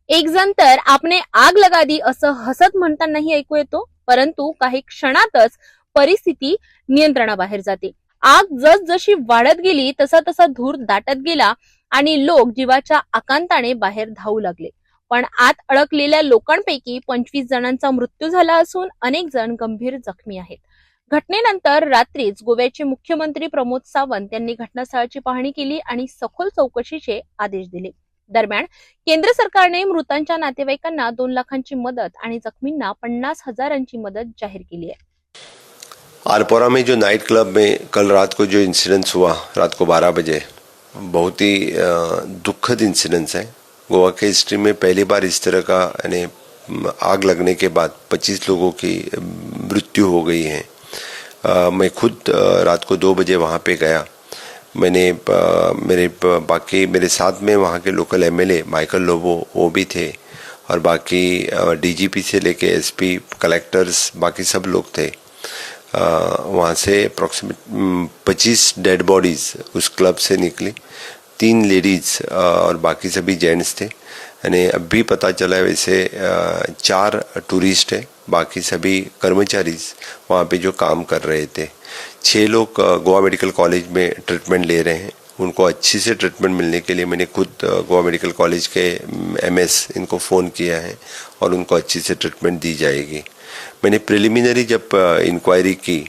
एक जण तर आपने आग लगा दी असं हसत म्हणतानाही ऐकू येतो. परंतु काही क्षणातच परिस्थिती नियंत्रणाबाहेर जाते. आग जसजशी वाढत गेली तसा तसा धूर दाटत गेला आणि लोक जीवाच्या आकांताने बाहेर धावू लागले. पण आत अडकलेल्या लोकांपैकी 25 जणांचा मृत्यू झाला असून अनेक जण गंभीर जखमी आहेत. घटनेनंतर रात्रीच गोव्याचे मुख्यमंत्री प्रमोद सावंत यांनी घटनास्थळाची पाहणी केली आणि सखोल चौकशीचे आदेश दिले. दरम्यान केंद्र सरकारने मृतांच्या नातेवाईकांना 2 लाखांची मदत आणि जखमींना 50,000ची मदत जाहीर केली आहे.
आरपोरा में जो नाइट क्लब में कल रात को जो इंसिडेंस हुआ रात को 12 बजे, बहुत ही दुखद इंसिडेंस है. गोवा के हिस्ट्री में पहली बार इस तरह का यानी आग लगने के बाद 25 लोगों की मृत्यु हो गई है. मैं खुद रात को 2 बजे वहाँ पे गया. मैंने मेरे साथ में वहाँ के लोकल एमएलए माइकल लोबो वो भी थे और बाकी डीजीपी से लेके एसपी, कलेक्टर्स, बाकी सब लोग थे. वहाँ से अप्रॉक्सीमेट 25 डेड बॉडीज़ उस क्लब से निकली. 3 लेडीज़ और बाकी सभी जेंट्स थे. यानी अब भी पता चला है वैसे 4 टूरिस्ट है, बाकी सभी कर्मचारीज वहाँ पे जो काम कर रहे थे. 6 लोग गोवा मेडिकल कॉलेज में ट्रीटमेंट ले रहे हैं. उनको अच्छी से ट्रीटमेंट मिलने के लिए मैंने खुद गोवा मेडिकल कॉलेज के एमएस इनको फ़ोन किया है और उनको अच्छी से ट्रीटमेंट दी जाएगी. मैंने प्रिलिमिनरी जब इंक्वायरी की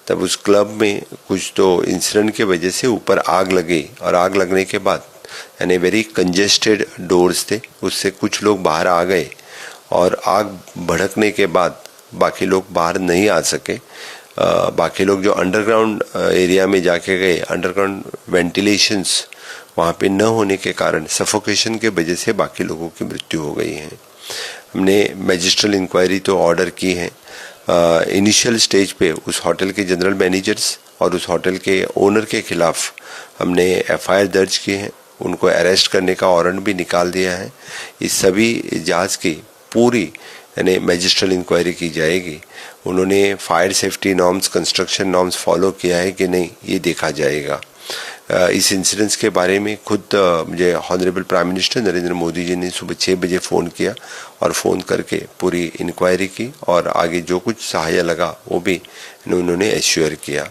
तब उस क्लब में कुछ तो इंसिडेंट के वजह से ऊपर आग लगी और आग लगने के बाद यानी वेरी कंजेस्टेड डोर्स थे, उससे कुछ लोग बाहर आ गए और आग भड़कने के बाद बाकी लोग बाहर नहीं आ सके. बाकी लोग जो अंडरग्राउंड एरिया में जाके गए, अंडरग्राउंड वेंटिलेशंस वहाँ पे न होने के कारण सफोकेशन के वजह से बाकी लोगों की मृत्यु हो गई है. हमने मैजिस्ट्रल इंक्वायरी तो ऑर्डर की है. इनिशियल स्टेज पे उस होटल के जनरल मैनेजर्स और उस होटल के ओनर के खिलाफ हमने एफआईआर दर्ज की है. उनको अरेस्ट करने का वारंट भी निकाल दिया है. इस सभी जांच की पूरी यानी मैजिस्ट्रल इंक्वायरी की जाएगी. उन्होंने fire safety norms, construction norms follow किया है कि नहीं ये देखा जाएगा. इस इंसिडेंस के बारे में खुद मुझे honourable prime minister Narendra Modi ji ने सुबह 6 बजे फ़ोन किया और फ़ोन करके पूरी इंक्वायरी की और आगे जो कुछ सहायता लगा वो भी उन्होंने एश्योर किया.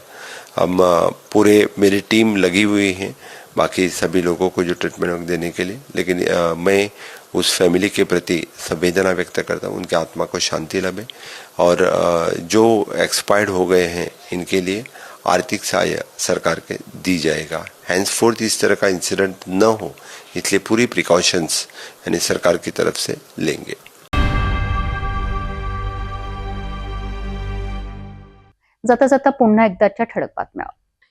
हम पूरे मेरी टीम लगी हुई है बाकी सभी लोगों को जो ट्रीटमेंट देने के लिए. लेकिन मैं उस फैमिली के प्रति संवेदना व्यक्त करता हूँ, उनकी आत्मा को शांति लगे और जो एक्सपायर्ड हो गए हैं इनके लिए आर्थिक सहायता सरकार के दी जाएगा. हैंसफोर्थ इस तरह का इंसिडेंट न हो इसलिए पूरी प्रिकॉशंस यानी सरकार की तरफ से लेंगे.
जाता जाता पुन्हा एकदाच्या ठळक बातम्या.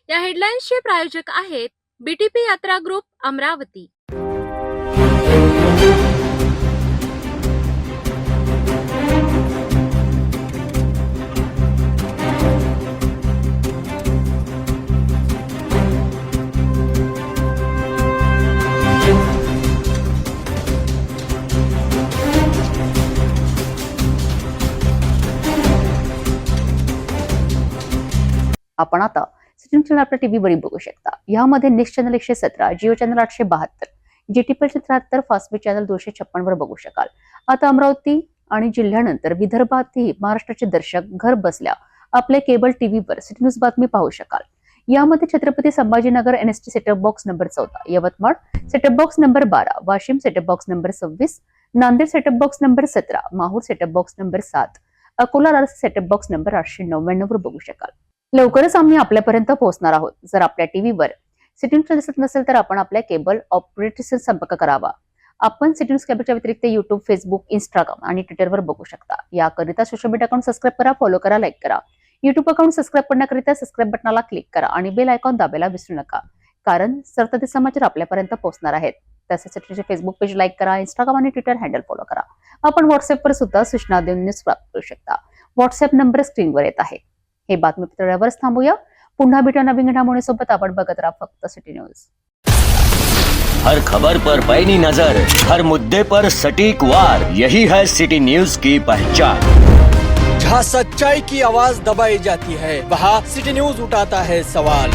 या हेडलाईन्सचे प्रायोजक आहेत बीटीपी यात्रा ग्रुप अमरावती.
आपण आता सिटी चॅनल आपल्या टीव्हीवरील बघू शकता. यामध्ये next channel 117, Jio channel 872, GTP 73, Fastway channel 256 वर बघू शकाल. आता अमरावती आणि जिल्ह्यानंतर विदर्भातही महाराष्ट्राचे दर्शक घर बसल्या आपल्या केबल टीव्हीवर सिटी न्यूज बातमी पाहू शकाल. यामध्ये Chhatrapati Sambhajinagar NST setup box number 14, Yavatmal setup box number 12, Washim setup box number 26, Nanded setup box number 17, Mahur setup box number 7, Akola Rajasthan setup box number 899 वर बघू शकाल. लवकरच आम्ही आपल्यापर्यंत पोहोचणार आहोत. जर आपल्या टीव्हीवर सिटी न्यूज दिसत नसेल तर आपण आपल्या केबल ऑपरेटरशी संपर्क करावा. आपण सिटी न्यूज केबलच्या व्यतिरिक्त युट्यूब, फेसबुक, इंस्टाग्राम आणि ट्विटरवर बघू शकता. याकरिता सोशल मीडिया अकाउंट सबस्क्राईब करा, फॉलो करा, लाईक करा. युट्यूब अकाउंट सबस्क्राईब करण्याकरिता सबस्क्राईब बटनाला क्लिक करा आणि बेल आयकॉन दाबायला विसरू नका, कारण सतत समाचार आपल्यापर्यंत पोहोचणार आहेत. तसेच सिटीचे फेसबुक पेज लाईक करा, इंस्टाग्राम आणि ट्विटर हँडल फॉलो करा. आपण व्हॉट्सअपवर सुद्धा सूचना देऊन न्यूज प्राप्त करू शकता. व्हॉट्सअप नंबर स्क्रीनवर येत आहे. हे बातमीपत्रावरच थांबूया. पुन्हा भेटूया नवीन घडामोडींसोबत. आपण बघत राहा फक्त सिटी न्यूज.
हर खबर पर पैनी नजर, हर मुद्दे पर सटीक वार, यही है सिटी न्यूज की पहचान.
जहां सच्चाई की आवाज दबाई जाती है वहां सिटी न्यूज उठाता है सवाल।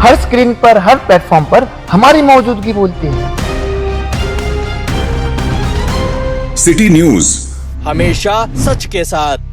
हर स्क्रीन पर, हर प्लेटफॉर्म पर हमारी मौजूदगी बोलती है।
सिटी न्यूज हमेशा सच के साथ।